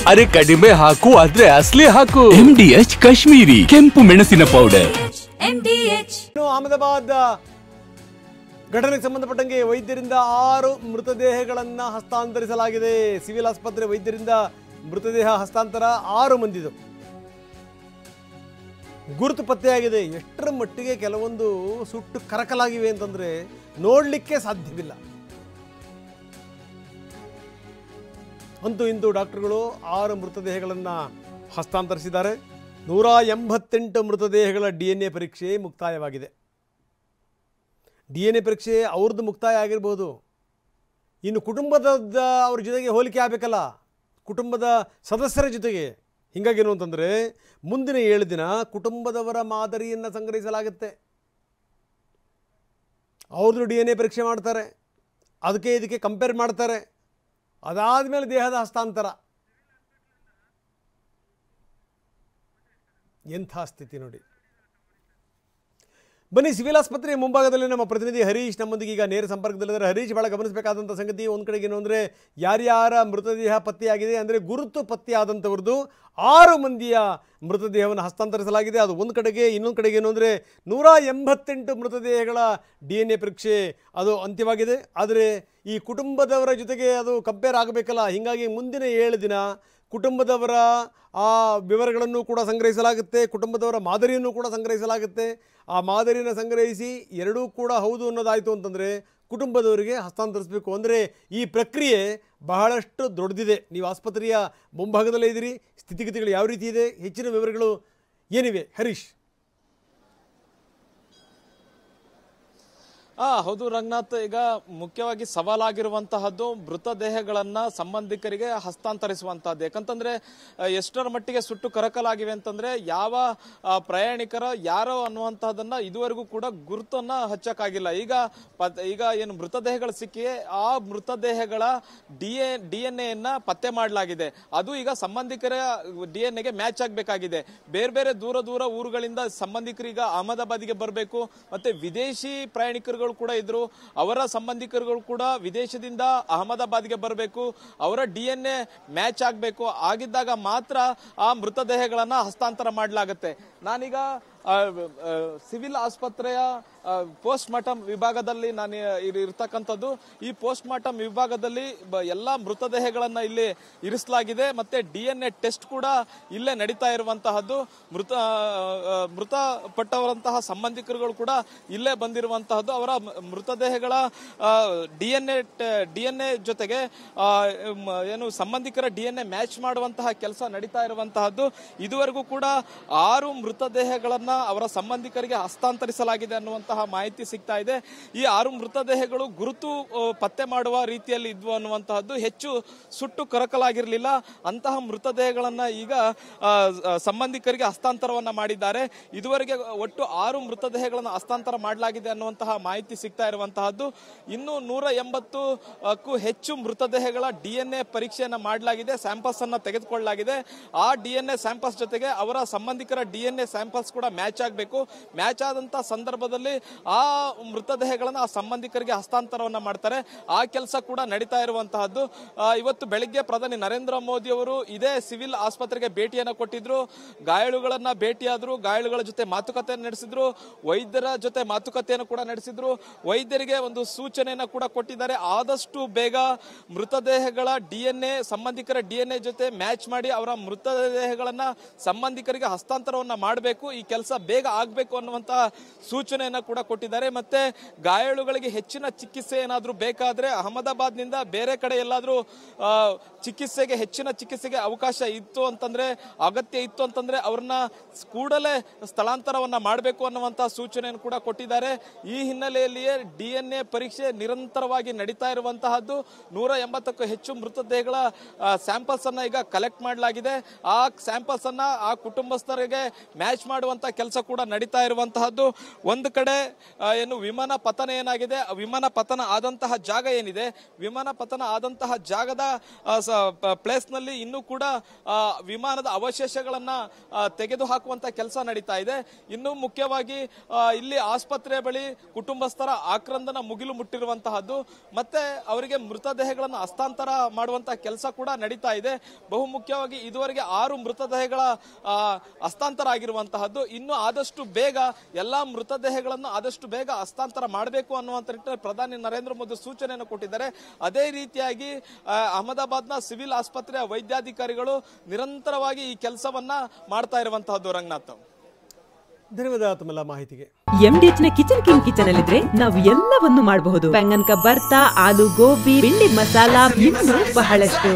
ಅರೆ ಕಡಿಮೆ ಹಾಕು ಆದ್ರೆ ಅಸಲಿ ಹಾಕು. MDH ಕಾಶ್ಮೀರಿ ಕೆಂಪು ಮೆಣಸಿನ ಪೌಡರ್. ಅಹಮದಾಬಾದ್ ಘಟನೆಗೆ ಸಂಬಂಧಪಟ್ಟಂಗೆ ವೈದ್ಯರಿಂದ 6 ಮೃತದೇಹಗಳನ್ನ ಹಸ್ತಾಂತರಿಸಲಾಗಿದೆ. ಸಿವಿಲ್ ಆಸ್ಪತ್ರೆ ವೈದ್ಯರಿಂದ ಮೃತದೇಹ ಹಸ್ತಾಂತರ 6 ಮಂದಿದು ಗುರುತು ಪತ್ತೆಯಾಗಿದೆ. ಎಷ್ಟರ ಮಟ್ಟಿಗೆ ಕೆಲವೊಂದು ಸುಟ್ಟು ಕರಕಲಾಗಿವೆ ಅಂತಂದ್ರೆ ನೋಡ್ಲಿಕ್ಕೆ ಸಾಧ್ಯವಿಲ್ಲ. ಅಂತೂ ಇಂದು ಡಾಕ್ಟರ್ಗಳು 6 ಮೃತದೇಹಗಳನ್ನ ಹಸ್ತಾಂತರಿಸಿದ್ದಾರೆ. 188 ಮೃತದೇಹಗಳ DNA ಪರೀಕ್ಷೆ ಮುಕ್ತಾಯವಾಗಿದೆ. DNA ಪರೀಕ್ಷೆ ಅವ್ರದ್ದು ಮುಕ್ತಾಯ ಆಗಿರ್ಬೋದು, ಇನ್ನು ಕುಟುಂಬದ ಅವ್ರ ಜೊತೆಗೆ ಹೋಲಿಕೆ ಆಗಬೇಕಲ್ಲ, ಕುಟುಂಬದ ಸದಸ್ಯರ ಜೊತೆಗೆ. ಹೀಗಾಗೇನು ಅಂತಂದರೆ ಮುಂದಿನ 7 ದಿನ ಕುಟುಂಬದವರ ಮಾದರಿಯನ್ನು ಸಂಗ್ರಹಿಸಲಾಗುತ್ತೆ. ಅವ್ರದ್ದು DNA ಪರೀಕ್ಷೆ ಮಾಡ್ತಾರೆ, ಅದಕ್ಕೆ ಇದಕ್ಕೆ ಕಂಪೇರ್ ಮಾಡ್ತಾರೆ. ಅದಾದ ಮೇಲೆ ದೇಹದ ಹಸ್ತಾಂತರ. ಎಂಥ ಸ್ಥಿತಿ ನೋಡಿ. ಬನ್ನಿ, ಸಿವಿಲ್ ಆಸ್ಪತ್ರೆಯ ಮುಂಭಾಗದಲ್ಲಿ ನಮ್ಮ ಪ್ರತಿನಿಧಿ ಹರೀಶ್ ನಮ್ಮೊಂದಿಗೆ ಈಗ ನೇರ ಸಂಪರ್ಕದಲ್ಲಿದ್ದಾರೆ. ಹರೀಶ್, ಭಾಳ ಗಮನಿಸಬೇಕಾದಂಥ ಸಂಗತಿ ಒಂದು ಕಡೆಗೇನು ಅಂದರೆ ಯಾರ್ಯಾರ ಮೃತದೇಹ ಪತ್ತೆಯಾಗಿದೆ ಅಂದರೆ ಗುರುತು ಪತ್ತೆಯಾದಂಥವ್ರದ್ದು 6 ಮಂದಿಯ ಮೃತದೇಹವನ್ನು ಹಸ್ತಾಂತರಿಸಲಾಗಿದೆ. ಅದು ಒಂದು ಕಡೆಗೆ. ಇನ್ನೊಂದು ಕಡೆಗೆ ಏನು ಅಂದರೆ 188 ಮೃತದೇಹಗಳ DNA ಪರೀಕ್ಷೆ ಅದು ಅಂತ್ಯವಾಗಿದೆ. ಆದರೆ ಈ ಕುಟುಂಬದವರ ಜೊತೆಗೆ ಅದು ಕಂಪೇರ್ ಆಗಬೇಕಲ್ಲ, ಹೀಗಾಗಿ ಮುಂದಿನ 7 ದಿನ ಕುಟುಂಬದವರ ಆ ವಿವರಗಳನ್ನು ಕೂಡ ಸಂಗ್ರಹಿಸಲಾಗುತ್ತೆ, ಕುಟುಂಬದವರ ಮಾದರಿಯನ್ನು ಕೂಡ ಸಂಗ್ರಹಿಸಲಾಗುತ್ತೆ. ಆ ಮಾದರಿಯನ್ನು ಸಂಗ್ರಹಿಸಿ ಎರಡೂ ಕೂಡ ಹೌದು ಅನ್ನೋದಾಯಿತು ಅಂತಂದರೆ ಕುಟುಂಬದವರಿಗೆ ಹಸ್ತಾಂತರಿಸಬೇಕು. ಅಂದರೆ ಈ ಪ್ರಕ್ರಿಯೆ ಬಹಳಷ್ಟು ದೊಡ್ಡದಿದೆ. ನೀವು ಆಸ್ಪತ್ರೆಯ ಮುಂಭಾಗದಲ್ಲೇ ಇದ್ದೀರಿ. ಸ್ಥಿತಿಗತಿಗಳು ಯಾವ ರೀತಿ ಇದೆ, ಹೆಚ್ಚಿನ ವಿವರಗಳು ಏನಿವೆ ಹರೀಶ್? ಹೌದು ರಂಗನಾಥ್, ಈಗ ಮುಖ್ಯವಾಗಿ ಸವಾಲಾಗಿರುವಂತಹದ್ದು ಮೃತದೇಹಗಳನ್ನ ಸಂಬಂಧಿಕರಿಗೆ ಹಸ್ತಾಂತರಿಸುವಂತಹದ್ದು. ಯಾಕಂತಂದ್ರೆ ಎಷ್ಟರ ಮಟ್ಟಿಗೆ ಸುಟ್ಟು ಕರಕಲಾಗಿವೆ ಅಂತಂದ್ರೆ ಯಾವ ಪ್ರಯಾಣಿಕರ ಯಾರೋ ಅನ್ನುವಂತಹದನ್ನ ಇದುವರೆಗೂ ಕೂಡ ಗುರುತನ್ನ ಹಚ್ಚಕ್ಕಾಗಿಲ್ಲ. ಈಗ ಏನು ಮೃತದೇಹಗಳು ಸಿಕ್ಕಿ ಆ ಮೃತದೇಹಗಳ DNA ಪತ್ತೆ ಮಾಡಲಾಗಿದೆ. ಅದು ಈಗ ಸಂಬಂಧಿಕರ DNA ಗೆ ಮ್ಯಾಚ್ ಆಗಬೇಕಾಗಿದೆ. ಬೇರೆ ಬೇರೆ ದೂರ ಊರುಗಳಿಂದ ಸಂಬಂಧಿಕರು ಈಗ ಅಹಮದಾಬಾದ್ಗೆ ಬರಬೇಕು. ಮತ್ತೆ ವಿದೇಶಿ ಪ್ರಯಾಣಿಕರು ಕೂಡ ಇದ್ರು, ಅವರ ಸಂಬಂಧಿಕರುಗಳು ಕೂಡ ವಿದೇಶದಿಂದ ಅಹಮದಾಬಾದ್ಗೆ ಬರಬೇಕು. ಅವರ DNA ಮ್ಯಾಚ್ ಆಗಬೇಕು. ಆಗಿದ್ದಾಗ ಮಾತ್ರ ಆ ಮೃತದೇಹಗಳನ್ನ ಹಸ್ತಾಂತರ ಮಾಡಲಾಗುತ್ತೆ. ನಾನೀಗ ಸಿವಿಲ್ ಆಸ್ಪತ್ರೆಯ ಪೋಸ್ಟ್ ಮಾರ್ಟಮ್ ವಿಭಾಗದಲ್ಲಿ ನಾನು ಇರ್ತಕ್ಕಂಥದ್ದು. ಈ ಪೋಸ್ಟ್ ಮಾರ್ಟಮ್ ವಿಭಾಗದಲ್ಲಿ ಎಲ್ಲಾ ಮೃತದೇಹಗಳನ್ನ ಇಲ್ಲಿ ಇರಿಸಲಾಗಿದೆ. ಮತ್ತೆ DNA ಟೆಸ್ಟ್ ಕೂಡ ಇಲ್ಲೇ ನಡೀತಾ ಇರುವಂತಹದ್ದು. ಮೃತಪಟ್ಟವರಂತಹ ಸಂಬಂಧಿಕರುಗಳು ಕೂಡ ಇಲ್ಲೇ ಬಂದಿರುವಂತಹದ್ದು. ಅವರ ಮೃತದೇಹಗಳ DNA ಜೊತೆಗೆ ಏನು ಸಂಬಂಧಿಕರ DNA ಮ್ಯಾಚ್ ಮಾಡುವಂತಹ ಕೆಲಸ ನಡೀತಾ ಇರುವಂತಹದ್ದು. ಇದುವರೆಗೂ ಕೂಡ 6 ಮೃತದೇಹಗಳನ್ನ ಅವರ ಸಂಬಂಧಿಕರಿಗೆ ಹಸ್ತಾಂತರಿಸಲಾಗಿದೆ ಅನ್ನುವಂತಹ ಮಾಹಿತಿ ಸಿಗ್ತಾ ಇದೆ. ಈ 6 ಮೃತದೇಹಗಳು ಗುರುತು ಪತ್ತೆ ಮಾಡುವ ರೀತಿಯಲ್ಲಿ ಇದ್ವು ಅನ್ನುವಂತಹದ್ದು. ಹೆಚ್ಚು ಸುಟ್ಟು ಕರಕಲಾಗಿರಲಿಲ್ಲ. ಅಂತಹ ಮೃತದೇಹಗಳನ್ನ ಈಗ ಸಂಬಂಧಿಕರಿಗೆ ಹಸ್ತಾಂತರವನ್ನ ಮಾಡಿದ್ದಾರೆ. ಇದುವರೆಗೆ ಒಟ್ಟು 6 ಮೃತದೇಹಗಳನ್ನು ಹಸ್ತಾಂತರ ಮಾಡಲಾಗಿದೆ ಅನ್ನುವಂತಹ ಮಾಹಿತಿ ಸಿಗ್ತಾ ಇರುವಂತಹದ್ದು. ಇನ್ನು 180ಕ್ಕೂ ಹೆಚ್ಚು ಮೃತದೇಹಗಳ DNA ಪರೀಕ್ಷೆಯನ್ನ ಮಾಡಲಾಗಿದೆ, ಸ್ಯಾಂಪಲ್ಸ್ ಅನ್ನ ತೆಗೆದುಕೊಳ್ಳಲಾಗಿದೆ. ಆ DNA ಸ್ಯಾಂಪಲ್ಸ್ ಜೊತೆಗೆ ಅವರ ಸಂಬಂಧಿಕರ DNA ಸ್ಯಾಂಪಲ್ಸ್ ಕೂಡ ಮ್ಯಾಚ್ ಆಗಬೇಕು. ಮ್ಯಾಚ್ ಆದಂತ ಸಂದರ್ಭದಲ್ಲಿ ಆ ಮೃತದೇಹಗಳನ್ನ ಆ ಸಂಬಂಧಿಕರಿಗೆ ಹಸ್ತಾಂತರವನ್ನ ಮಾಡ್ತಾರೆ. ಆ ಕೆಲಸ ಕೂಡ ನಡೀತಾ ಇರುವಂತಹದ್ದು. ಇವತ್ತು ಬೆಳಿಗ್ಗೆ ಪ್ರಧಾನಿ ನರೇಂದ್ರ ಮೋದಿ ಅವರು ಇದೇ ಸಿವಿಲ್ ಆಸ್ಪತ್ರೆಗೆ ಭೇಟಿಯನ್ನ ಕೊಟ್ಟಿದ್ರು. ಗಾಯಾಳುಗಳನ್ನ ಭೇಟಿಯಾದ್ರು, ಗಾಯಾಳುಗಳ ಜೊತೆ ಮಾತುಕತೆ ನಡೆಸಿದ್ರು, ವೈದ್ಯರ ಜೊತೆ ಮಾತುಕತೆಯನ್ನು ಕೂಡ ನಡೆಸಿದ್ರು. ವೈದ್ಯರಿಗೆ ಒಂದು ಸೂಚನೆಯನ್ನ ಕೂಡ ಕೊಟ್ಟಿದ್ದಾರೆ. ಆದಷ್ಟು ಬೇಗ ಮೃತದೇಹಗಳ DNA ಸಂಬಂಧಿಕರ DNA ಜೊತೆ ಮ್ಯಾಚ್ ಮಾಡಿ ಅವರ ಮೃತದೇಹಗಳನ್ನ ಸಂಬಂಧಿಕರಿಗೆ ಹಸ್ತಾಂತರವನ್ನ ಮಾಡಬೇಕು. ಈ ಕೆಲಸ ಬೇಗ ಆಗಬೇಕು ಅನ್ನುವಂತಹ ಸೂಚನೆಯನ್ನ ಕೂಡ ಕೊಟ್ಟಿದ್ದಾರೆ. ಮತ್ತೆ ಗಾಯಾಳುಗಳಿಗೆ ಹೆಚ್ಚಿನ ಚಿಕಿತ್ಸೆ ಏನಾದ್ರೂ ಬೇಕಾದ್ರೆ ಅಹಮದಾಬಾದ್ನಿಂದ ಬೇರೆ ಕಡೆ ಎಲ್ಲಾದ್ರೂ ಹೆಚ್ಚಿನ ಚಿಕಿತ್ಸೆಗೆ ಅವಕಾಶ ಇತ್ತು ಅಂತಂದ್ರೆ, ಅಗತ್ಯ ಇತ್ತು ಅಂತಂದ್ರೆ ಅವ್ರನ್ನ ಕೂಡಲೇ ಸ್ಥಳಾಂತರವನ್ನ ಮಾಡಬೇಕು ಅನ್ನುವಂತಹ ಸೂಚನೆಯನ್ನು ಕೂಡ ಕೊಟ್ಟಿದ್ದಾರೆ. ಈ ಹಿನ್ನೆಲೆಯಲ್ಲಿಯೇ DNA ಪರೀಕ್ಷೆ ನಿರಂತರವಾಗಿ ನಡೀತಾ ಇರುವಂತಹದ್ದು. 180ಕ್ಕೂ ಹೆಚ್ಚು ಮೃತದೇಹಗಳ ಸ್ಯಾಂಪಲ್ಸ್ ಅನ್ನ ಈಗ ಕಲೆಕ್ಟ್ ಮಾಡಲಾಗಿದೆ. ಆ ಸ್ಯಾಂಪಲ್ಸ್ ಅನ್ನ ಆ ಕುಟುಂಬಸ್ಥರಿಗೆ ಮ್ಯಾಚ್ ಮಾಡುವಂತ ಕೆಲಸ ಕೂಡ ನಡೀತಾ ಇರುವಂತಹದ್ದು. ಒಂದು ಕಡೆ ಏನು ವಿಮಾನ ಪತನ ಏನಾಗಿದೆ, ವಿಮಾನ ಪತನ ಆದಂತಹ ಜಾಗ ಏನಿದೆ, ವಿಮಾನ ಪತನ ಆದಂತಹ ಜಾಗದ ಪ್ಲೇಸ್ ನಲ್ಲಿ ಇನ್ನೂ ಕೂಡ ವಿಮಾನದ ಅವಶೇಷಗಳನ್ನ ತೆಗೆದು ಹಾಕುವಂತ ಕೆಲಸ ನಡೀತಾ ಇದೆ. ಇನ್ನು ಮುಖ್ಯವಾಗಿ ಇಲ್ಲಿ ಆಸ್ಪತ್ರೆ ಬಳಿ ಕುಟುಂಬಸ್ಥರ ಆಕ್ರಂದನ ಮುಗಿಲು ಮುಟ್ಟಿರುವಂತಹದ್ದು, ಮತ್ತೆ ಅವರಿಗೆ ಮೃತದೇಹಗಳನ್ನು ಹಸ್ತಾಂತರ ಮಾಡುವಂತಹ ಕೆಲಸ ಕೂಡ ನಡೀತಾ ಇದೆ. ಬಹುಮುಖ್ಯವಾಗಿ ಇದುವರೆಗೆ 6 ಮೃತದೇಹಗಳ ಹಸ್ತಾಂತರ ಆಗಿರುವಂತಹದ್ದು. ಇನ್ನು ಆದಷ್ಟು ಬೇಗ ಎಲ್ಲಾ ಮೃತದೇಹಗಳನ್ನು ಆದಷ್ಟು ಬೇಗ ಹಸ್ತಾಂತರ ಮಾಡಬೇಕು ಅನ್ನುವಂತ ನಿಟ್ಟಿನಲ್ಲಿ ಪ್ರಧಾನಿ ನರೇಂದ್ರ ಮೋದಿ ಸೂಚನೆಯನ್ನು ಕೊಟ್ಟಿದ್ದಾರೆ. ಅದೇ ರೀತಿಯಾಗಿ ಅಹಮದಾಬಾದ್ನ ಸಿವಿಲ್ ಆಸ್ಪತ್ರೆಯ ವೈದ್ಯಾಧಿಕಾರಿಗಳು ನಿರಂತರವಾಗಿ ಈ ಕೆಲಸವನ್ನ ಮಾಡ್ತಾ ಇರುವಂತಹದ್ದು. ರಂಗನಾಥ್, ಧನ್ಯವಾದ ತಮ್ಮೆಲ್ಲ ಮಾಹಿತಿಗೆ. MDH ನ ಕಿಚನ್ ಅಲ್ಲಿದ್ರೆ ನಾವು ಎಲ್ಲವನ್ನು ಮಾಡಬಹುದು. ಬೆಂಗನ್ ಕಾ ಬರ್ತಾ, ಆಲೂ ಗೋಬಿ, ಬಿಂಡಿ ಮಸಾಲಾ, ಇನ್ನೂ ಬಹಳಷ್ಟು.